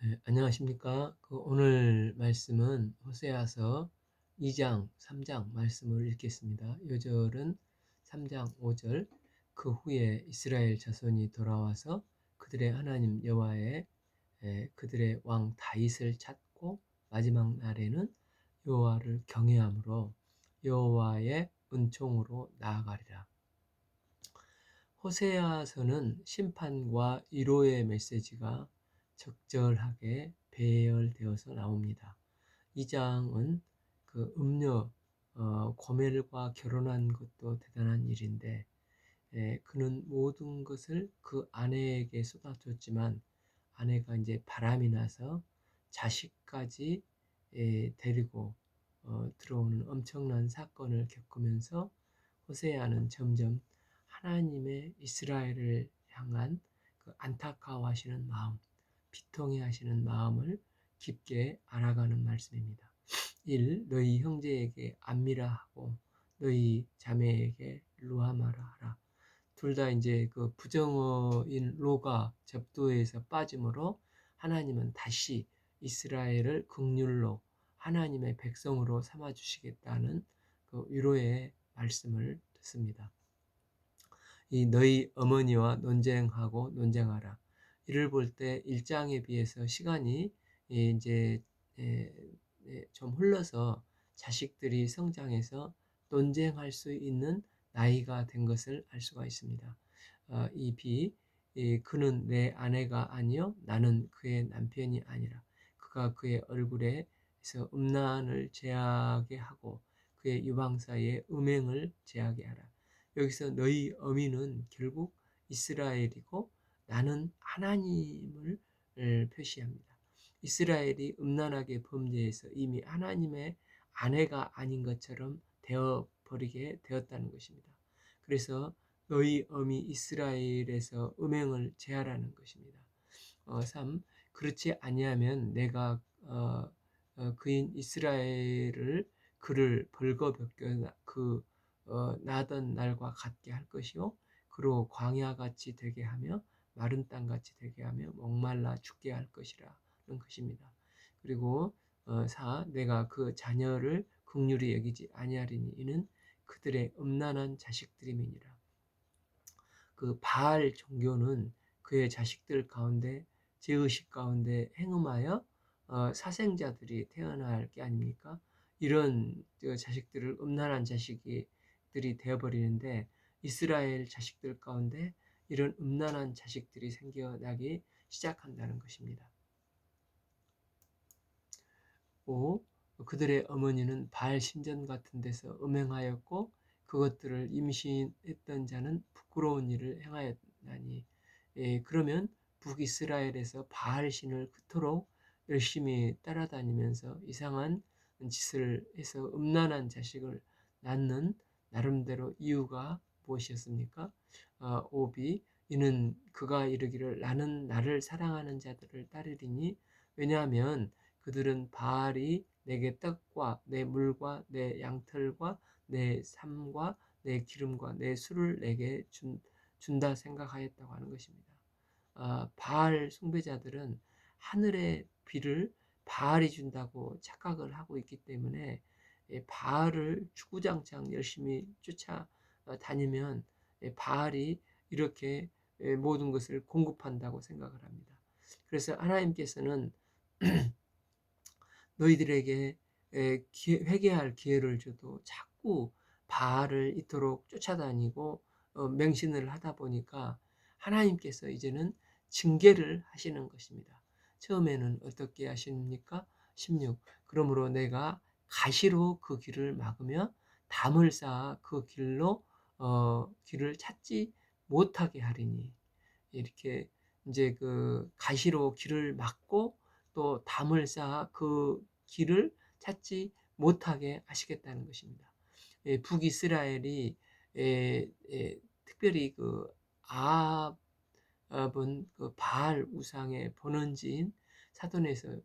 네, 안녕하십니까? 오늘 말씀은 호세아서 2장, 3장 말씀을 읽겠습니다. 요절은 3장 5절. 그 후에 이스라엘 자손이 돌아와서 그들의 하나님 여호와의 그들의 왕 다윗을 찾고 마지막 날에는 여호와를 경외함으로 여호와의 은총으로 나아가리라. 호세아서는 심판과 위로의 메시지가 적절하게 배열되어서 나옵니다. 이 장은 그 고멜과 결혼한 것도 대단한 일인데, 그는 모든 것을 그 아내에게 쏟아줬지만 아내가 이제 바람이 나서 자식까지 데리고 들어오는 엄청난 사건을 겪으면서 호세아는 점점 하나님의 이스라엘을 향한 그 안타까워하시는 마음, 비통해 하시는 마음을 깊게 알아가는 말씀입니다. 1. 너희 형제에게 안미라 하고 너희 자매에게 루하마라 하라. 둘 다 이제 그 부정어인 로가 접두에서 빠짐으로 하나님은 다시 이스라엘을 긍휼로 하나님의 백성으로 삼아 주시겠다는 그 위로의 말씀을 듣습니다. 이 너희 어머니와 논쟁하고 논쟁하라. 이를 볼 때 1장에 비해서 시간이 이제 좀 흘러서 자식들이 성장해서 논쟁할 수 있는 나이가 된 것을 알 수가 있습니다. 그는 내 아내가 아니요 나는 그의 남편이 아니라 그가 그의 얼굴에서 음란을 제하게 하고 그의 유방사이에 음행을 제하게 하라. 여기서 너희 어미는 결국 이스라엘이고 나는 하나님을 표시합니다. 이스라엘이 음란하게 범죄해서 이미 하나님의 아내가 아닌 것처럼 되어버리게 되었다는 것입니다. 그래서 너희 어미 이스라엘에서 음행을 제하라는 것입니다. 3. 그렇지 아니하면 내가 그인 이스라엘을 그를 벌거벗겨 나던 날과 같게 할 것이요 그로 광야같이 되게 하며 마른 땅같이 되게 하며 목말라 죽게 할 것이라는 것입니다. 그리고 4. 내가 그 자녀를 긍휼히 여기지 아니하리니 이는 그들의 음란한 자식들임이니라. 그 바알 종교는 그의 자식들 가운데 죄의식 가운데 행음하여 사생자들이 태어날 게 아닙니까? 이런 자식들을 음란한 자식들이 되어버리는데 이스라엘 자식들 가운데 이런 음란한 자식들이 생겨나기 시작한다는 것입니다. 5. 그들의 어머니는 바알 신전 같은 데서 음행하였고 그것들을 임신했던 자는 부끄러운 일을 행하였나니. 그러면 북이스라엘에서 바알 신을 그토록 열심히 따라다니면서 이상한 짓을 해서 음란한 자식을 낳는 나름대로 이유가 무엇이었습니까? 5b 이는 그가 이르기를 나는 나를 사랑하는 자들을 따르리니 왜냐하면 그들은 바알이 내게 떡과 내 물과 내 양털과 내 삶과 내 기름과 내 술을 내게 준다 생각하였다고 하는 것입니다. 바알 숭배자들은 하늘의 비를 바알이 준다고 착각을 하고 있기 때문에 바알을 주구장창 열심히 쫓아다니면 바알이 이렇게 모든 것을 공급한다고 생각을 합니다. 그래서 하나님께서는 너희들에게 회개할 기회를 줘도 자꾸 바알을 이토록 쫓아다니고 맹신을 하다 보니까 하나님께서 이제는 징계를 하시는 것입니다. 처음에는 어떻게 하십니까? 16. 그러므로 내가 가시로 그 길을 막으며 담을 쌓아 그 길을 찾지 못하게 하리니. 이렇게 이제 그 가시로 길을 막고 또 담을 쌓아 그 길을 찾지 못하게 하시겠다는 것입니다. 북이스라엘이 특별히 그 아합은 그 바알 우상의 본원지인 사돈에서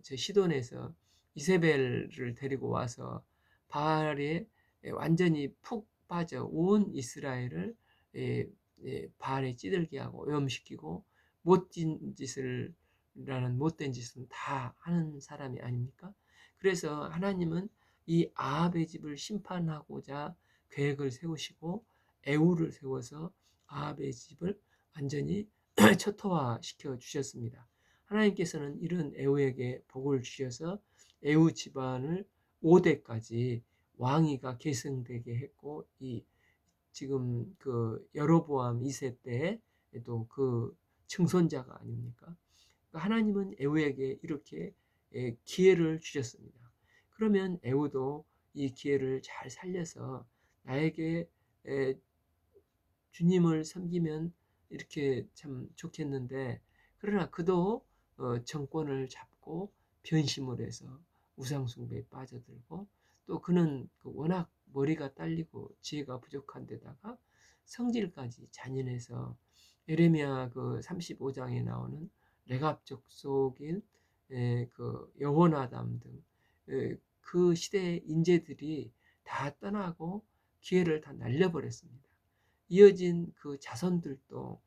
시돈에서 이세벨을 데리고 와서 바알에 완전히 푹 빠져 온 이스라엘을 바알에 찌들게 하고 오염시키고 못진 짓을 라는 못된 짓은 다 하는 사람이 아닙니까? 그래서 하나님은 이 아합의 집을 심판하고자 계획을 세우시고 애우를 세워서 아합의 집을 완전히 초토화시켜 주셨습니다. 하나님께서는 이런 애우에게 복을 주셔서 애우 집안을 5대까지 왕위가 계승되게 했고, 이 지금 그 여로보암 2세 때에도 그 증손자가 아닙니까? 그러니까 하나님은 에후에게 이렇게 기회를 주셨습니다. 그러면 에후도 이 기회를 잘 살려서 나에게 주님을 섬기면 이렇게 참 좋겠는데, 그러나 그도 정권을 잡고 변심을 해서 우상숭배에 빠져들고, 또 그는 워낙 머리가 딸리고 지혜가 부족한 데다가 성질까지 잔인해서 예레미야 그 35장에 나오는 레갑 족속인 그 여호나담 등 그 시대의 인재들이 다 떠나고 기회를 다 날려버렸습니다. 이어진 그 자손들도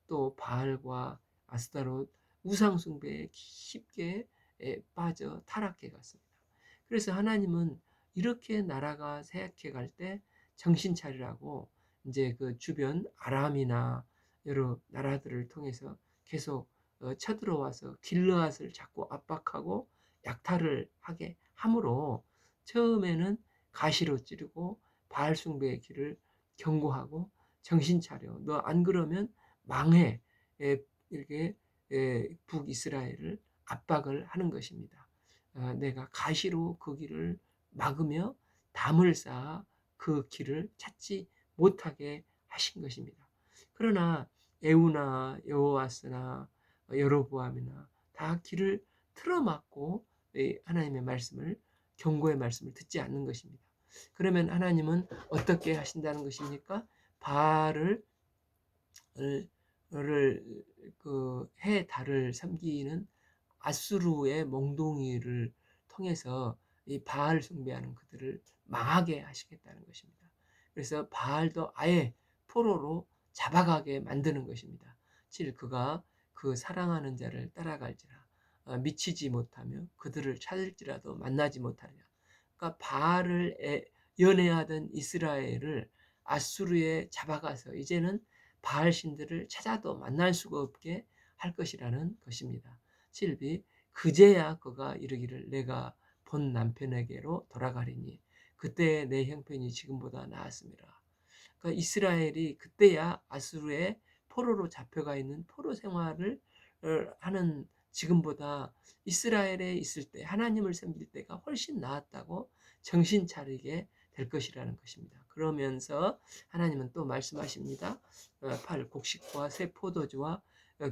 또 바알과 아스타롯 우상 숭배에 쉽게 빠져 타락해 갔습니다. 그래서 하나님은 이렇게 나라가 쇠약해 갈 때 정신 차리라고 이제 그 주변 아람이나 여러 나라들을 통해서 계속 쳐들어와서 길르앗을 자꾸 압박하고 약탈을 하게 함으로 처음에는 가시로 찌르고 바알 숭배의 길을 경고하고 정신 차려. 너 안 그러면 망해. 이렇게 북이스라엘을 압박을 하는 것입니다. 내가 가시로 그 길을 막으며 담을 쌓아 그 길을 찾지 못하게 하신 것입니다. 그러나 에우나 여호와스나 여로보암이나 다 길을 틀어막고 하나님의 말씀을, 경고의 말씀을 듣지 않는 것입니다. 그러면 하나님은 어떻게 하신다는 것입니까? 바알을 그 해 달을 섬기는 아수르의 몽둥이를 통해서 이 바알 숭배하는 그들을 망하게 하시겠다는 것입니다. 그래서 바알도 아예 포로로 잡아가게 만드는 것입니다. 칠 그가 그 사랑하는 자를 따라갈지라 미치지 못하며 그들을 찾을지라도 만나지 못하리라. 그러니까 바알을 연애하던 이스라엘을 아수르에 잡아가서 이제는 바알 신들을 찾아도 만날 수가 없게 할 것이라는 것입니다. 7비 그제야 그가 이르기를 내가 본 남편에게로 돌아가리니 그때 내 형편이 지금보다 나았습니다. 그러니까 이스라엘이 그때야 아수르의 포로로 잡혀가 있는 포로 생활을 하는 지금보다 이스라엘에 있을 때 하나님을 섬길 때가 훨씬 나았다고 정신 차리게 될 것이라는 것입니다. 그러면서 하나님은 또 말씀하십니다. 8. 곡식과 새 포도주와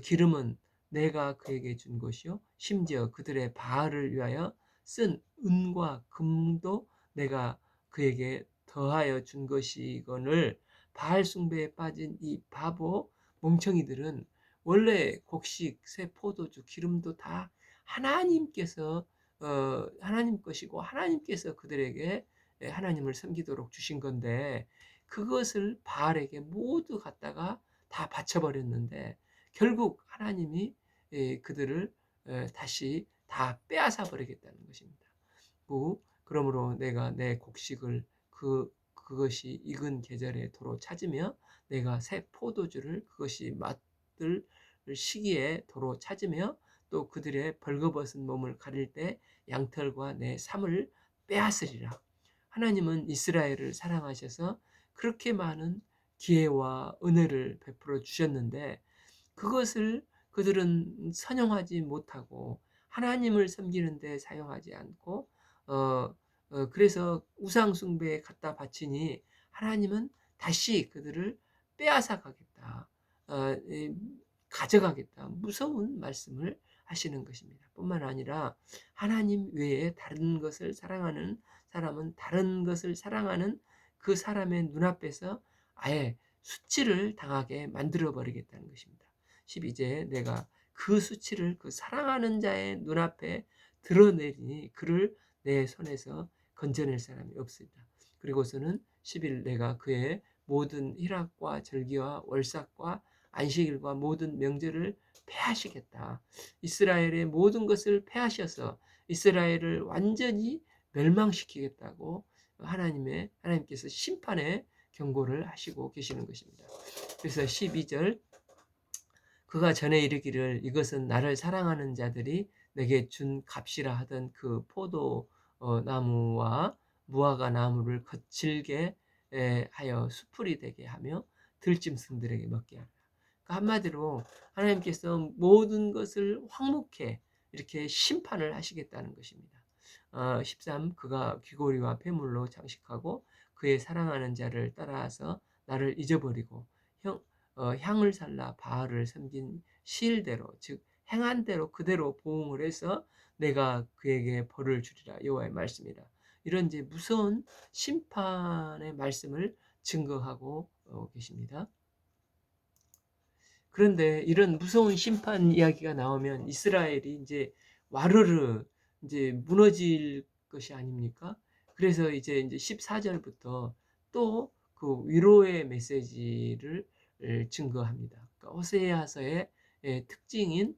기름은 내가 그에게 준 것이요 심지어 그들의 바알을 위하여 쓴 은과 금도 내가 그에게 더하여 준 것이거늘 바알 숭배에 빠진 이 바보 멍청이들은 원래 곡식, 새 포도주, 기름도 다 하나님께서 하나님 것이고 하나님께서 그들에게 하나님을 섬기도록 주신 건데 그것을 바알에게 모두 갖다가 다 바쳐버렸는데 결국 하나님이 그들을 다시 다 빼앗아 버리겠다는 것입니다. 그러므로 내가 내 곡식을 그것이 익은 계절에 도로 찾으며 내가 새 포도주를 그것이 맛들 시기에 도로 찾으며 또 그들의 벌거벗은 몸을 가릴 때 양털과 내 삶을 빼앗으리라. 하나님은 이스라엘을 사랑하셔서 그렇게 많은 기회와 은혜를 베풀어 주셨는데 그것을 그들은 선용하지 못하고 하나님을 섬기는 데 사용하지 않고 그래서 우상 숭배에 갖다 바치니 하나님은 다시 그들을 빼앗아 가겠다. 가져가겠다. 무서운 말씀을 하시는 것입니다. 뿐만 아니라 하나님 외에 다른 것을 사랑하는 사람은 다른 것을 사랑하는 그 사람의 눈앞에서 아예 수치를 당하게 만들어 버리겠다는 것입니다. 12제 내가 그 수치를 그 사랑하는 자의 눈앞에 드러내리니 그를 내 손에서 건져낼 사람이 없으리라. 그리고서는 11 내가 그의 모든 희락과 절기와 월삭과 안식일과 모든 명절을 폐하시겠다. 이스라엘의 모든 것을 폐하셔서 이스라엘을 완전히 멸망시키겠다고 하나님께서 심판의 경고를 하시고 계시는 것입니다. 그래서 12절, 그가 전에 이르기를 이것은 나를 사랑하는 자들이 내게 준 값이라 하던 그 포도 나무와 무화과 나무를 거칠게 하여 수풀이 되게 하며 들짐승들에게 먹게 하라. 그러니까 한마디로 하나님께서 모든 것을 황무케 이렇게 심판을 하시겠다는 것입니다. 13, 그가 귀고리와 폐물로 장식하고 그의 사랑하는 자를 따라서 나를 잊어버리고 향을 살라 바알을 섬긴 시일대로, 즉 행한 대로 그대로 보응을 해서 내가 그에게 벌을 주리라. 여호와의 말씀이라. 이런 이제 무서운 심판의 말씀을 증거하고 계십니다. 그런데 이런 무서운 심판 이야기가 나오면 이스라엘이 이제 와르르 이제 무너질 것이 아닙니까? 그래서 이제 14절부터 또 그 위로의 메시지를 증거합니다. 그러니까 호세아서의 특징인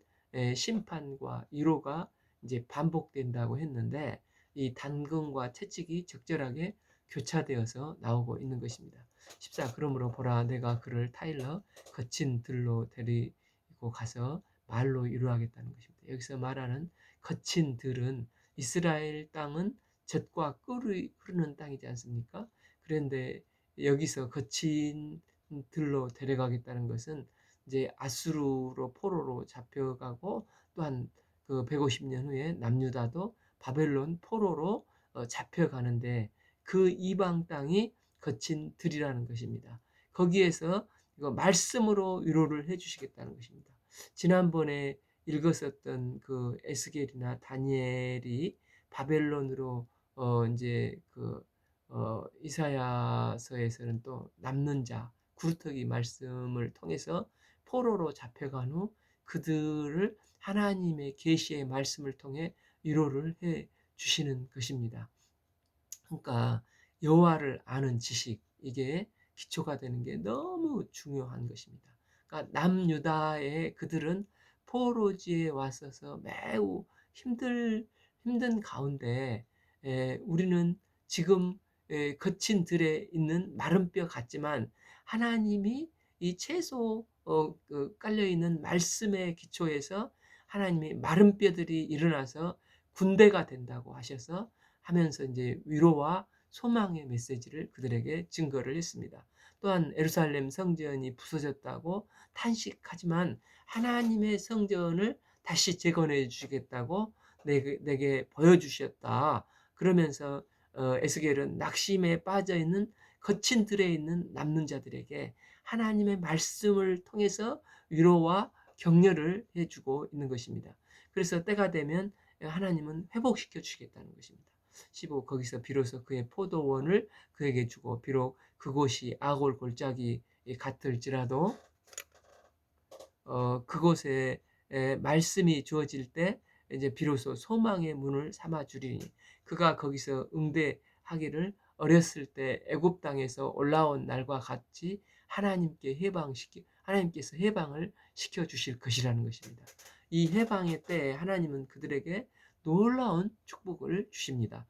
심판과 위로가 이제 반복된다고 했는데 이 단금과 채찍이 적절하게 교차되어서 나오고 있는 것입니다. 14, 그러므로 보라 내가 그를 타일러 거친 들로 데리고 가서 말로 위로하겠다는 것입니다. 여기서 말하는 거친 들은 이스라엘 땅은 젖과 꿀이 흐르는 땅이지 않습니까? 그런데 여기서 거친 들로 데려가겠다는 것은 이제 아수르로 포로로 잡혀가고 또한 그 150년 후에 남유다도 바벨론 포로로 잡혀가는데 그 이방 땅이 거친 들이라는 것입니다. 거기에서 이거 말씀으로 위로를 해주시겠다는 것입니다. 지난번에 읽었었던 그 에스겔이나 다니엘이 바벨론으로 이제 그 이사야서에서는 또 남는 자 구루터기 말씀을 통해서 포로로 잡혀간 후 그들을 하나님의 계시의 말씀을 통해 위로를 해 주시는 것입니다. 그러니까 여호와를 아는 지식, 이게 기초가 되는 게 너무 중요한 것입니다. 그러니까 남유다의 그들은 포로지에 왔어서 매우 힘든 가운데 우리는 지금 거친 들에 있는 마른 뼈 같지만 하나님이 이 채소 깔려 있는 말씀의 기초에서 하나님이 마른 뼈들이 일어나서 군대가 된다고 하셔서 하면서 이제 위로와 소망의 메시지를 그들에게 증거를 했습니다. 또한 예루살렘 성전이 부서졌다고 탄식하지만 하나님의 성전을 다시 재건해 주시겠다고 내게 보여주셨다. 그러면서 에스겔은 낙심에 빠져 있는 거친 들에 있는 남는 자들에게 하나님의 말씀을 통해서 위로와 격려를 해주고 있는 것입니다. 그래서 때가 되면 하나님은 회복시켜 주시겠다는 것입니다. 15, 거기서 비로소 그의 포도원을 그에게 주고 비록 그곳이 아골 골짜기 같을지라도 그곳에 말씀이 주어질 때 이제 비로소 소망의 문을 삼아 주리니 그가 거기서 응대하기를 어렸을 때 애굽 땅에서 올라온 날과 같이 하나님께서 해방을 시켜 주실 것이라는 것입니다. 이 해방의 때에 하나님은 그들에게 놀라운 축복을 주십니다.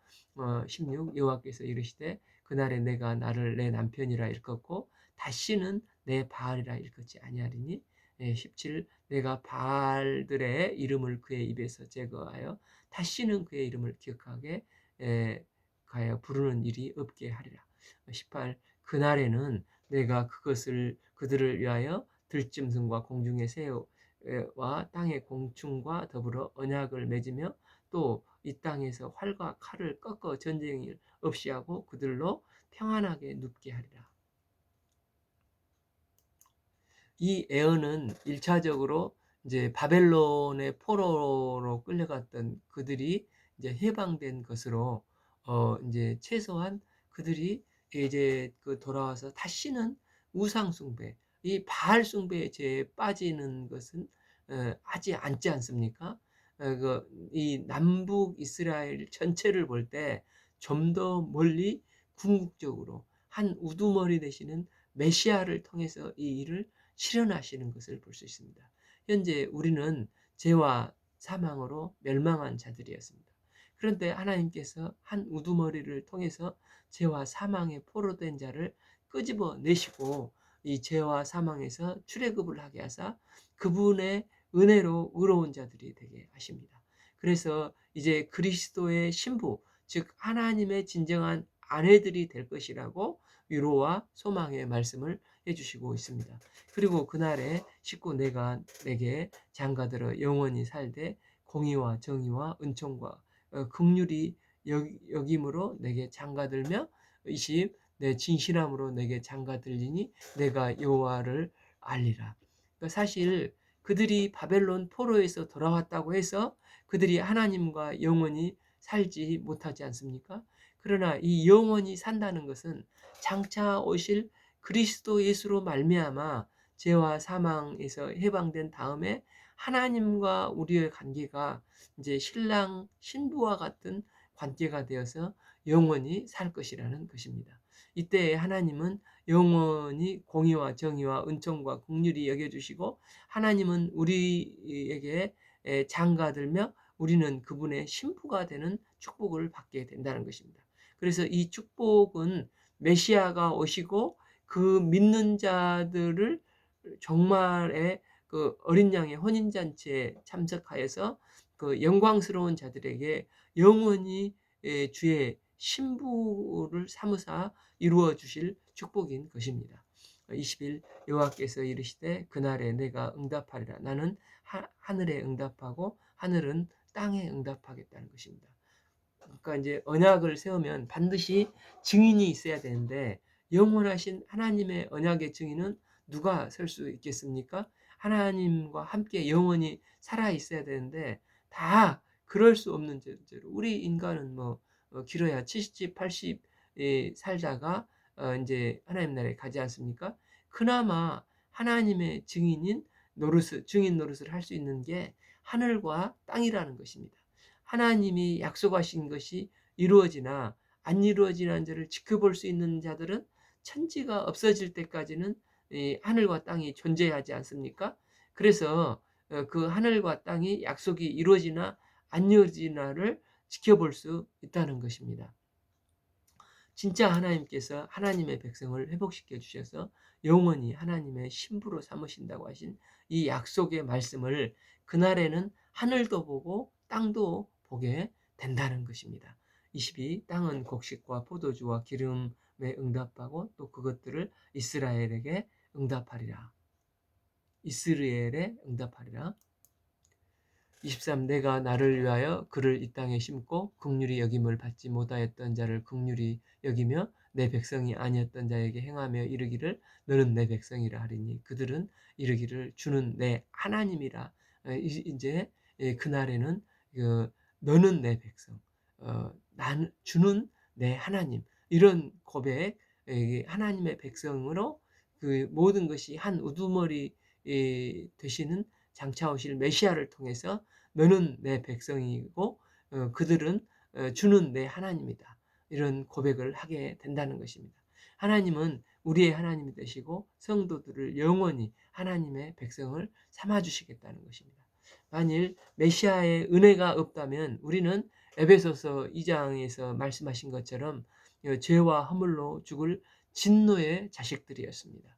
16, 여호와께서 이르시되 그날에 내가 나를 내 남편이라 일컫고 다시는 내 바알이라 일컫지 아니하리니 17, 내가 바알들의 이름을 그의 입에서 제거하여 다시는 그의 이름을 기억하게 가여 부르는 일이 없게 하리라. 18, 그날에는 내가 그들을 위하여 들짐승과 공중의 새와 땅의 공충과 더불어 언약을 맺으며 또 이 땅에서 활과 칼을 꺾어 전쟁을 없이 하고 그들로 평안하게 눕게 하리라. 이 애언은 1차적으로 이제 바벨론의 포로로 끌려갔던 그들이 이제 해방된 것으로 이제 최소한 그들이 이제 그 돌아와서 다시는 우상 숭배, 이 바알 숭배에 빠지는 것은 하지 않지 않습니까? 이 남북 이스라엘 전체를 볼 때 좀 더 멀리 궁극적으로 한 우두머리 되시는 메시아를 통해서 이 일을 실현하시는 것을 볼 수 있습니다. 현재 우리는 죄와 사망으로 멸망한 자들이었습니다. 그런데 하나님께서 한 우두머리를 통해서 죄와 사망에 포로된 자를 끄집어 내시고 이 죄와 사망에서 출애굽을 하게 하사 그분의 은혜로 의로운 자들이 되게 하십니다. 그래서 이제 그리스도의 신부, 즉 하나님의 진정한 아내들이 될 것이라고 위로와 소망의 말씀을 해주시고 있습니다. 그리고 그날에 씻고 내가 내게 장가들어 영원히 살되 공의와 정의와 은총과 긍휼이 여김으로 내게 장가들며 20 내 진실함으로 내게 장가들리니 내가 여호와를 알리라. 그러니까 사실 그들이 바벨론 포로에서 돌아왔다고 해서 그들이 하나님과 영원히 살지 못하지 않습니까? 그러나 이 영원히 산다는 것은 장차 오실 그리스도 예수로 말미암아 죄와 사망에서 해방된 다음에 하나님과 우리의 관계가 이제 신랑 신부와 같은 관계가 되어서 영원히 살 것이라는 것입니다. 이때 하나님은 영원히 공의와 정의와 은총과 긍휼히 여겨주시고 하나님은 우리에게 장가들며 우리는 그분의 신부가 되는 축복을 받게 된다는 것입니다. 그래서 이 축복은 메시아가 오시고 그 믿는 자들을 정말의 그 어린 양의 혼인잔치에 참석하여서 그 영광스러운 자들에게 영원히 주의 신부를 삼으사 이루어 주실 축복인 것입니다. 20일 여호와께서 이르시되 그날에 내가 응답하리라. 나는 하늘에 응답하고 하늘은 땅에 응답하겠다는 것입니다. 그러니까 이제 언약을 세우면 반드시 증인이 있어야 되는데 영원하신 하나님의 언약의 증인은 누가 설 수 있겠습니까? 하나님과 함께 영원히 살아 있어야 되는데 다 그럴 수 없는 죄로 우리 인간은 뭐 길어야 70, 80 살다가 이제 하나님 나라에 가지 않습니까? 그나마 하나님의 증인인 증인 노릇을 할 수 있는 게 하늘과 땅이라는 것입니다. 하나님이 약속하신 것이 이루어지나 안 이루어지는 자를 지켜볼 수 있는 자들은 천지가 없어질 때까지는 하늘과 땅이 존재하지 않습니까? 그래서 그 하늘과 땅이 약속이 이루어지나 안 이루어지나를 지켜볼 수 있다는 것입니다. 진짜 하나님께서 하나님의 백성을 회복시켜 주셔서 영원히 하나님의 신부로 삼으신다고 하신 이 약속의 말씀을 그날에는 하늘도 보고 땅도 보게 된다는 것입니다. 22 땅은 곡식과 포도주와 기름에 응답하고 또 그것들을 이스라엘에게 응답하리라. 이스라엘에 응답하리라. 23 내가 나를 위하여 그를 이 땅에 심고 긍휼히 여김을 받지 못하였던 자를 긍휼히 여기며 내 백성이 아니었던 자에게 행하며 이르기를 너는 내 백성이라 하리니 그들은 이르기를 주는 내 하나님이라. 이제 그날에는 너는 내 백성, 주는 내 하나님, 이런 고백, 하나님의 백성으로 그 모든 것이 한 우두머리 되시는 장차 오실 메시아를 통해서 너는 내 백성이고 그들은 주는 내 하나님이다. 이런 고백을 하게 된다는 것입니다. 하나님은 우리의 하나님이 되시고 성도들을 영원히 하나님의 백성을 삼아주시겠다는 것입니다. 만일 메시아의 은혜가 없다면 우리는 에베소서 2장에서 말씀하신 것처럼 죄와 허물로 죽을 진노의 자식들이었습니다.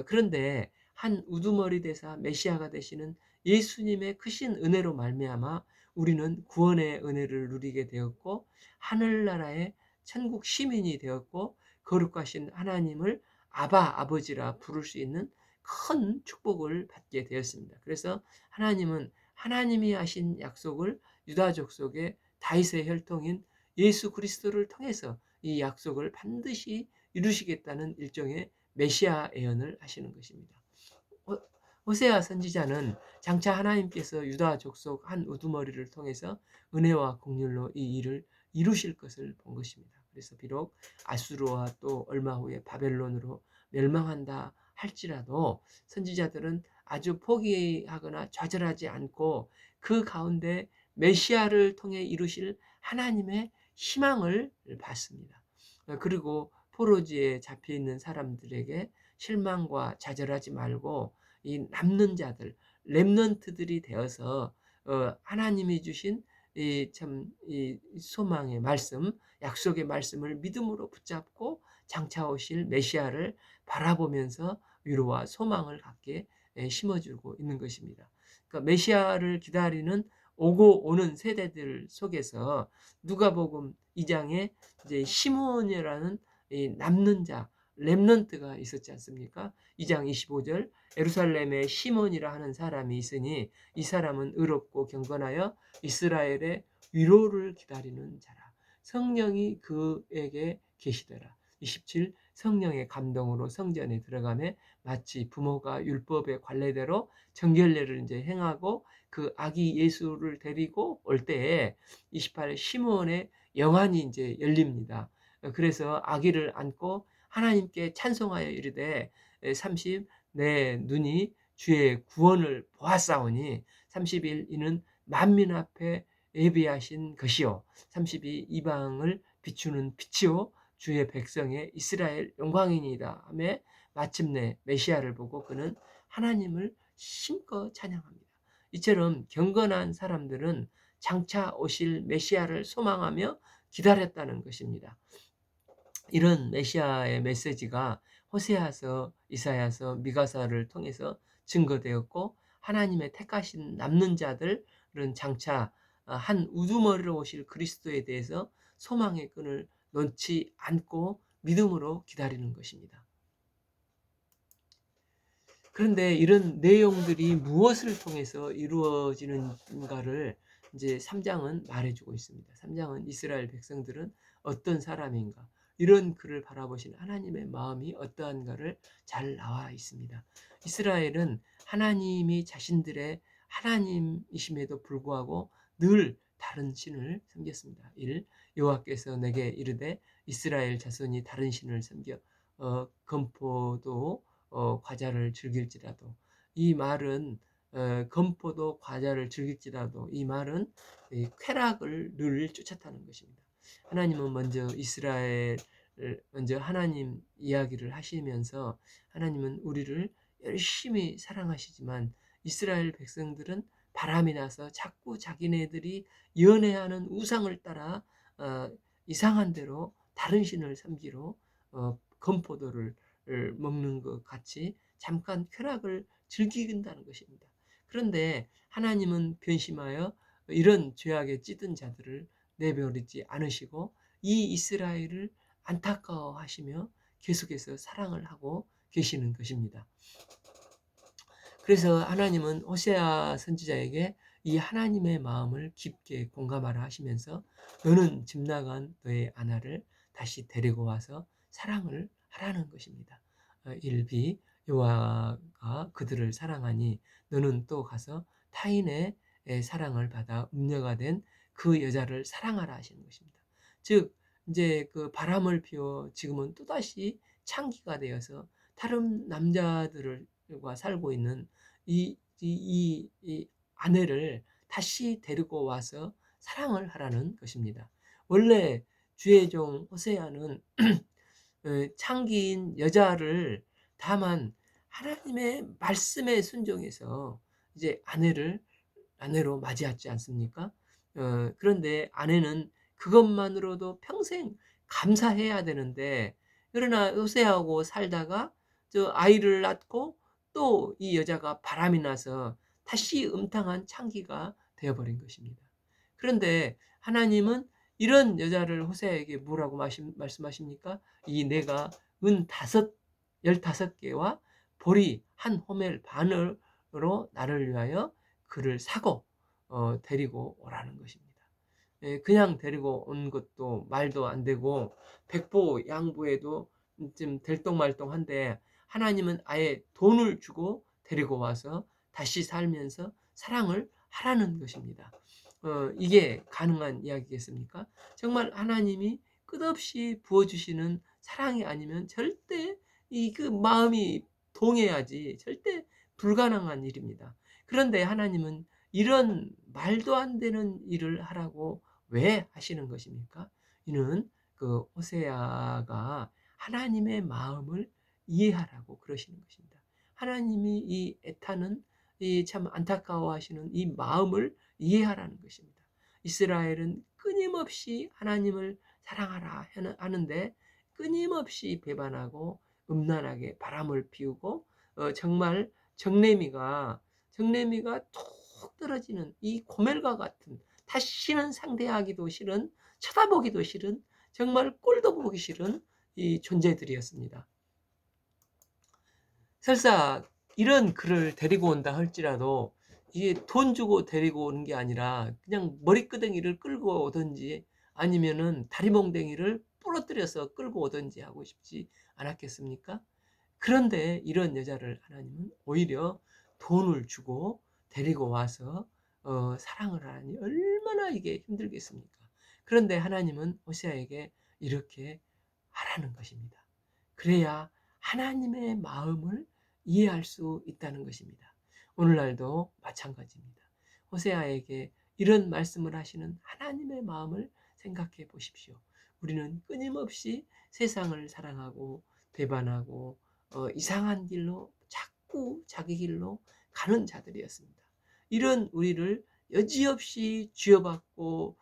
그런데 한 우두머리 대사 메시아가 되시는 예수님의 크신 은혜로 말미암아 우리는 구원의 은혜를 누리게 되었고 하늘나라의 천국 시민이 되었고 거룩하신 하나님을 아바 아버지라 부를 수 있는 큰 축복을 받게 되었습니다. 그래서 하나님은 하나님이 하신 약속을 유다 족속의 다윗의 혈통인 예수 그리스도를 통해서 이 약속을 반드시 이루시겠다는 일종의 메시아 예언을 하시는 것입니다. 호세아 선지자는 장차 하나님께서 유다 족속 한 우두머리를 통해서 은혜와 긍휼로 이 일을 이루실 것을 본 것입니다. 그래서 비록 아수르와 또 얼마 후에 바벨론으로 멸망한다 할지라도 선지자들은 아주 포기하거나 좌절하지 않고 그 가운데 메시아를 통해 이루실 하나님의 희망을 받습니다. 그리고 포로지에 잡혀 있는 사람들에게 실망과 좌절하지 말고 이 남는 자들, 렘넌트들이 되어서 하나님이 주신 이 참 이 소망의 말씀, 약속의 말씀을 믿음으로 붙잡고 장차 오실 메시아를 바라보면서 위로와 소망을 갖게 심어주고 있는 것입니다. 그러니까 메시아를 기다리는 오고 오는 세대들 속에서 누가복음 2장에 이제 시몬이라는 이 남는 자, 렘넌트가 있었지 않습니까? 2장 25절, 예루살렘에 시몬이라 하는 사람이 있으니 이 사람은 의롭고 경건하여 이스라엘의 위로를 기다리는 자라. 성령이 그에게 계시더라. 27, 성령의 감동으로 성전에 들어가매 마치 부모가 율법의 관례대로 정결례를 이제 행하고 그 아기 예수를 데리고 올 때에 28일 시몬의 영안이 이제 열립니다. 그래서 아기를 안고 하나님께 찬송하여 이르되 30, 내 눈이 주의 구원을 보았사오니 31, 이는 만민 앞에 예비하신 것이요 32, 이방을 비추는 빛이요 주의 백성의 이스라엘 영광이니이다 하며 마침내 메시아를 보고 그는 하나님을 힘껏 찬양합니다. 이처럼 경건한 사람들은 장차 오실 메시아를 소망하며 기다렸다는 것입니다. 이런 메시아의 메시지가 호세아서, 이사야서, 미가서를 통해서 증거되었고 하나님의 택하신 남는 자들은 장차 한 우두머리로 오실 그리스도에 대해서 소망의 끈을 놓지 않고 믿음으로 기다리는 것입니다. 그런데 이런 내용들이 무엇을 통해서 이루어지는가를 이제 3장은 말해주고 있습니다. 3장은 이스라엘 백성들은 어떤 사람인가, 이런 그를 바라보신 하나님의 마음이 어떠한가를 잘 나와 있습니다. 이스라엘은 하나님이 자신들의 하나님이심에도 불구하고 늘 다른 신을 섬겼습니다. 1. 여호와께서 내게 이르되 이스라엘 자손이 다른 신을 섬겨 건포도 과자를 즐길지라도, 이 말은 건포도 과자를 즐길지라도, 이 말은 쾌락을 늘 쫓았다는 것입니다. 하나님은 먼저 이스라엘 먼저 하나님 이야기를 하시면서 하나님은 우리를 열심히 사랑하시지만 이스라엘 백성들은 바람이 나서 자꾸 자기네들이 연애하는 우상을 따라 이상한 대로 다른 신을 섬기로 건포도를 먹는 것 같이 잠깐 쾌락을 즐긴다는 것입니다. 그런데 하나님은 변심하여 이런 죄악에 찌든 자들을 내버리지 않으시고 이 이스라엘을 안타까워하시며 계속해서 사랑을 하고 계시는 것입니다. 그래서 하나님은 호세아 선지자에게 이 하나님의 마음을 깊게 공감하라 하시면서 너는 집 나간 너의 아내를 다시 데리고 와서 사랑을 하라는 것입니다. 1b, 여호와가 그들을 사랑하니 너는 또 가서 타인의 사랑을 받아 음녀가 된 그 여자를 사랑하라 하시는 것입니다. 즉 이제 그 바람을 피워 지금은 또다시 창기가 되어서 다른 남자들과 살고 있는 이 아내를 다시 데리고 와서 사랑을 하라는 것입니다. 원래 주의 종 호세아는 창기인 여자를 다만 하나님의 말씀에 순종해서 이제 아내로 맞이하지 않습니까? 그런데 아내는 그것만으로도 평생 감사해야 되는데, 그러나 호세아하고 살다가 저 아이를 낳고 또 이 여자가 바람이 나서 다시 음탕한 창기가 되어버린 것입니다. 그런데 하나님은 이런 여자를 호세아에게 뭐라고 말씀하십니까? 이 내가 은 15개와 보리 한 호멜 반으로 나를 위하여 그를 사고 데리고 오라는 것입니다. 그냥 데리고 온 것도 말도 안 되고 백보 양보해도 좀 들똥말똥한데 하나님은 아예 돈을 주고 데리고 와서 다시 살면서 사랑을 하라는 것입니다. 이게 가능한 이야기겠습니까? 정말 하나님이 끝없이 부어주시는 사랑이 아니면 절대 그 마음이 동해야지 절대 불가능한 일입니다. 그런데 하나님은 이런 말도 안 되는 일을 하라고 왜 하시는 것입니까? 이는 그 호세아가 하나님의 마음을 이해하라고 그러시는 것입니다. 하나님이 이 애타는 이 참 안타까워하시는 이 마음을 이해하라는 것입니다. 이스라엘은 끊임없이 하나님을 사랑하라 하는데 끊임없이 배반하고 음란하게 바람을 피우고 정말 정내미가 툭 떨어지는 이 고멜과 같은 다시는 상대하기도 싫은 쳐다보기도 싫은 정말 꼴도 보기 싫은 이 존재들이었습니다. 설사 이런 그를 데리고 온다 할지라도 이게 돈 주고 데리고 오는 게 아니라 그냥 머리끄댕이를 끌고 오든지 아니면은 다리몽댕이를 부러뜨려서 끌고 오든지 하고 싶지 않았겠습니까? 그런데 이런 여자를 하나님은 오히려 돈을 주고 데리고 와서 사랑을 하니 얼마나 이게 힘들겠습니까? 그런데 하나님은 호세아에게 이렇게 하라는 것입니다. 그래야 하나님의 마음을 이해할 수 있다는 것입니다. 오늘날도 마찬가지입니다. 호세아에게 이런 말씀을 하시는 하나님의 마음을 생각해 보십시오. 우리는 끊임없이 세상을 사랑하고 배반하고 이상한 길로 자꾸 자기 길로 가는 자들이었습니다. 이런 우리를 여지없이 쥐어받고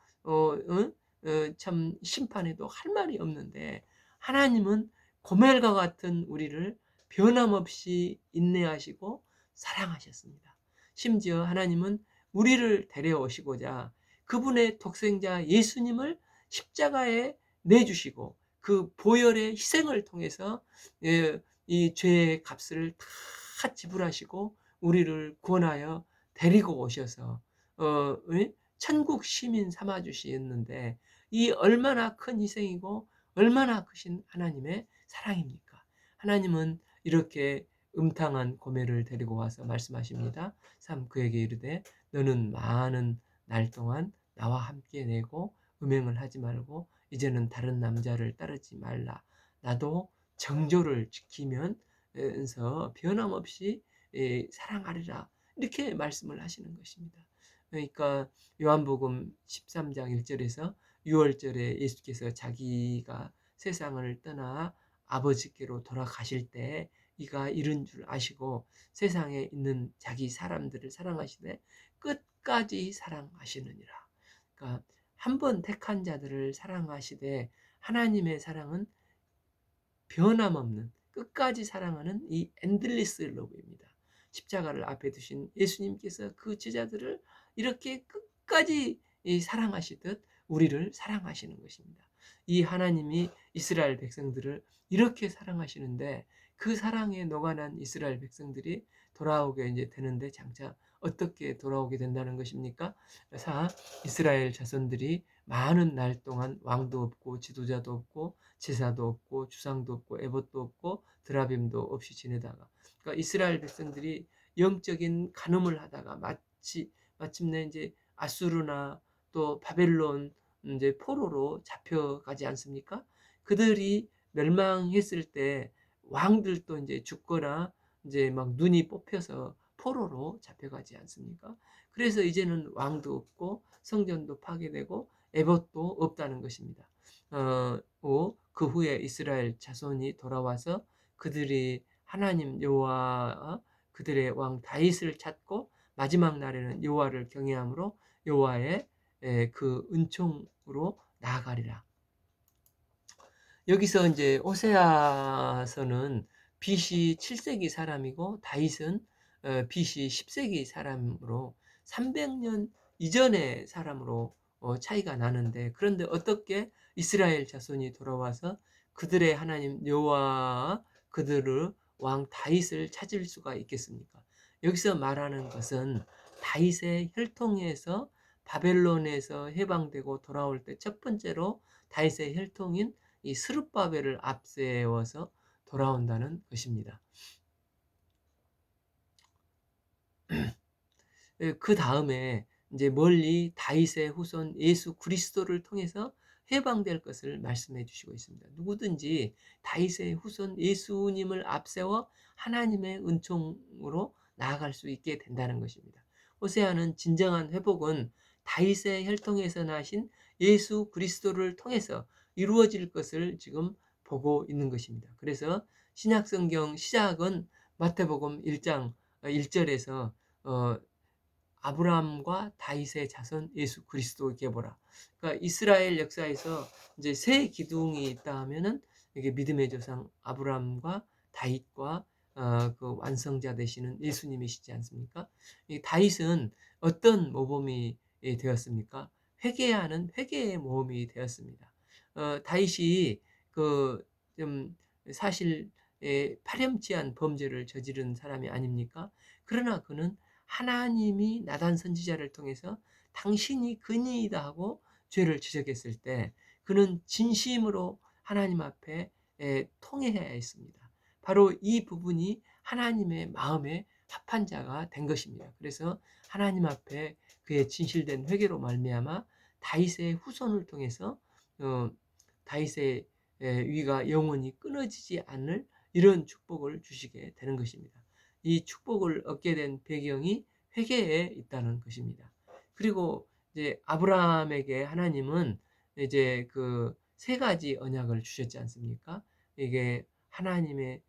참 심판해도 할 말이 없는데 하나님은 고멜과 같은 우리를 변함없이 인내하시고 사랑하셨습니다. 심지어 하나님은 우리를 데려오시고자 그분의 독생자 예수님을 십자가에 내주시고 그 보혈의 희생을 통해서 이 죄의 값을 다 지불하시고 우리를 구원하여 데리고 오셔서 천국 시민 삼아 주셨는데 이 얼마나 큰 희생이고 얼마나 크신 하나님의 사랑입니까? 하나님은 이렇게 음탕한 고멜을 데리고 와서 말씀하십니다. 3. 그에게 이르되 너는 많은 날 동안 나와 함께 내고 음행을 하지 말고 이제는 다른 남자를 따르지 말라. 나도 정조를 지키면서 변함없이 사랑하리라. 이렇게 말씀을 하시는 것입니다. 그러니까 요한복음 13장 1절에서 6월절에 예수께서 자기가 세상을 떠나 아버지께로 돌아가실 때 이가 이른 줄 아시고 세상에 있는 자기 사람들을 사랑하시되 끝까지 사랑하시느니라. 그러니까 한 번 택한 자들을 사랑하시되 하나님의 사랑은 변함없는 끝까지 사랑하는 이 엔들리스 러브입니다. 십자가를 앞에 두신 예수님께서 그 제자들을 이렇게 끝까지 사랑하시듯 우리를 사랑하시는 것입니다. 이 하나님이 이스라엘 백성들을 이렇게 사랑하시는데 그 사랑에 녹아난 이스라엘 백성들이 돌아오게 이제 되는데 장차 어떻게 돌아오게 된다는 것입니까? 이스라엘 자손들이 많은 날 동안 왕도 없고 지도자도 없고 제사도 없고 주상도 없고 에봇도 없고 드라빔도 없이 지내다가 그러니까 이스라엘 백성들이 영적인 간음을 하다가 마침내 이제 아수르나 또 바벨론 이제 포로로 잡혀가지 않습니까? 그들이 멸망했을 때 왕들도 이제 죽거나 이제 막 눈이 뽑혀서 포로로 잡혀가지 않습니까? 그래서 이제는 왕도 없고 성전도 파괴되고 에봇도 없다는 것입니다. 그 후에 이스라엘 자손이 돌아와서 그들이 하나님 여호와 그들의 왕 다윗을 찾고 마지막 날에는 여호와를 경외함으로 여호와의 그 은총으로 나아가리라. 여기서 이제 호세아서는 BC 7세기 사람이고 다윗은 BC 10세기 사람으로 300년 이전의 사람으로 차이가 나는데 그런데 어떻게 이스라엘 자손이 돌아와서 그들의 하나님 여호와 그들을 왕 다윗을 찾을 수가 있겠습니까? 여기서 말하는 것은 다윗의 혈통에서 바벨론에서 해방되고 돌아올 때 첫 번째로 다윗의 혈통인 이 스룹바벨을 앞세워서 돌아온다는 것입니다. 그 다음에 이제 멀리 다윗의 후손 예수 그리스도를 통해서 해방될 것을 말씀해 주시고 있습니다. 누구든지 다윗의 후손 예수님을 앞세워 하나님의 은총으로 나아갈 수 있게 된다는 것입니다. 호세아는 진정한 회복은 다윗의 혈통에서 나신 예수 그리스도를 통해서 이루어질 것을 지금 보고 있는 것입니다. 그래서 신약 성경 시작은 마태복음 1장 1절에서 아브라함과 다윗의 자손 예수 그리스도 계보라. 그러니까 이스라엘 역사에서 이제 세 기둥이 있다 하면은 이게 믿음의 조상 아브라함과 다윗과 그 완성자 되시는 예수님이시지 않습니까? 이 다윗은 어떤 모범이 되었습니까? 회개하는 회개의 모범이 되었습니다. 다윗이 그 좀 사실 파렴치한 범죄를 저지른 사람이 아닙니까? 그러나 그는 하나님이 나단 선지자를 통해서 당신이 근이이다 하고 죄를 지적했을 때 그는 진심으로 하나님 앞에 통회해야 했습니다. 바로 이 부분이 하나님의 마음에 합한 자가 된 것입니다. 그래서 하나님 앞에 그의 진실된 회개로 말미암아 다윗의 후손을 통해서 다윗의 위가 영원히 끊어지지 않을 이런 축복을 주시게 되는 것입니다. 이 축복을 얻게 된 배경이 회개에 있다는 것입니다. 그리고 이제 아브라함에게 하나님은 이제 그 세 가지 언약을 주셨지 않습니까? 이게 하나님의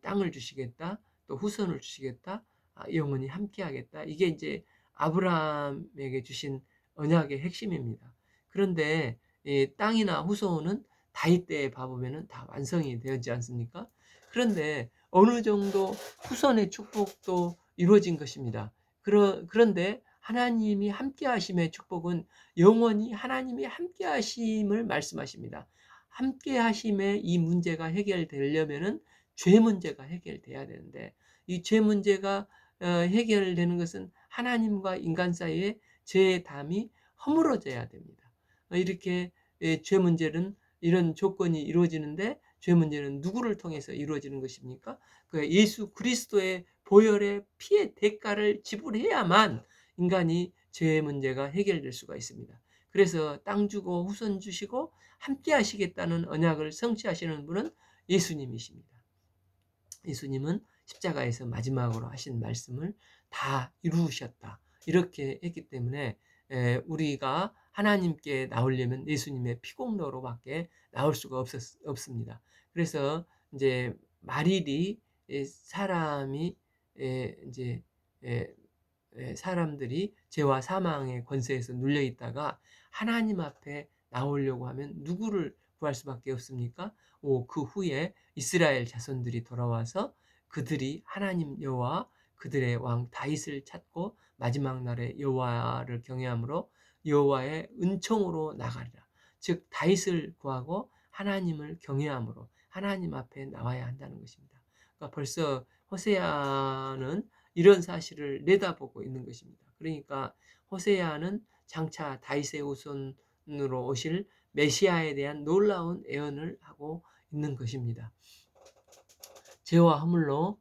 땅을 주시겠다, 또 후손을 주시겠다, 영원히 함께하겠다. 이게 이제 아브라함에게 주신 언약의 핵심입니다. 그런데 이 땅이나 후손은 다윗 때에 봐보면은 다 완성이 되었지 않습니까? 그런데 어느 정도 후손의 축복도 이루어진 것입니다. 그런데 하나님이 함께 하심의 축복은 영원히 하나님이 함께 하심을 말씀하십니다. 함께 하심의 이 문제가 해결되려면은 죄 문제가 해결돼야 되는데 이 죄 문제가 해결되는 것은 하나님과 인간 사이에 죄의 담이 허물어져야 됩니다. 이렇게 죄 문제는 이런 조건이 이루어지는데 죄 문제는 누구를 통해서 이루어지는 것입니까? 그 예수 그리스도의 보혈의 피의 대가를 지불해야만 인간이 죄의 문제가 해결될 수가 있습니다. 그래서 땅 주고 후손 주시고 함께 하시겠다는 언약을 성취하시는 분은 예수님이십니다. 예수님은 십자가에서 마지막으로 하신 말씀을 다 이루셨다. 이렇게 했기 때문에 우리가 하나님께 나오려면 예수님의 피공로로밖에 나올 수가 없습니다. 그래서 이제 말일이 사람이 이제 사람들이 죄와 사망의 권세에서 눌려 있다가 하나님 앞에 나오려고 하면 누구를 구할 수밖에 없습니까? 그 후에 이스라엘 자손들이 돌아와서 그들이 하나님 여호와 그들의 왕 다윗을 찾고 마지막 날에 여호와를 경외함으로 여호와의 은총으로 나가리라. 즉 다윗을 구하고 하나님을 경외함으로 하나님 앞에 나와야 한다는 것입니다. 그러니까 벌써 호세아는 이런 사실을 내다보고 있는 것입니다. 그러니까 호세아는 장차 다윗의 후손으로 오실 메시아에 대한 놀라운 예언을 하고 있는 것입니다. 죄와 허물로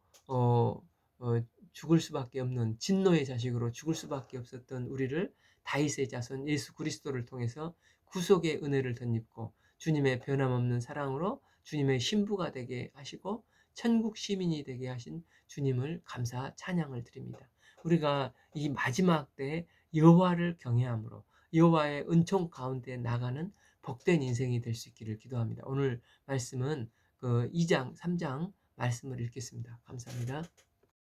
죽을 수밖에 없는 진노의 자식으로 죽을 수밖에 없었던 우리를 다윗의 자손 예수 그리스도를 통해서 구속의 은혜를 덧입고 주님의 변함없는 사랑으로 주님의 신부가 되게 하시고 천국 시민이 되게 하신 주님을 감사 찬양을 드립니다. 우리가 이 마지막 때에 여호와를 경외함으로 여호와의 은총 가운데 나가는 복된 인생이 될 수 있기를 기도합니다. 오늘 말씀은 그 2장, 3장 말씀을 읽겠습니다. 감사합니다.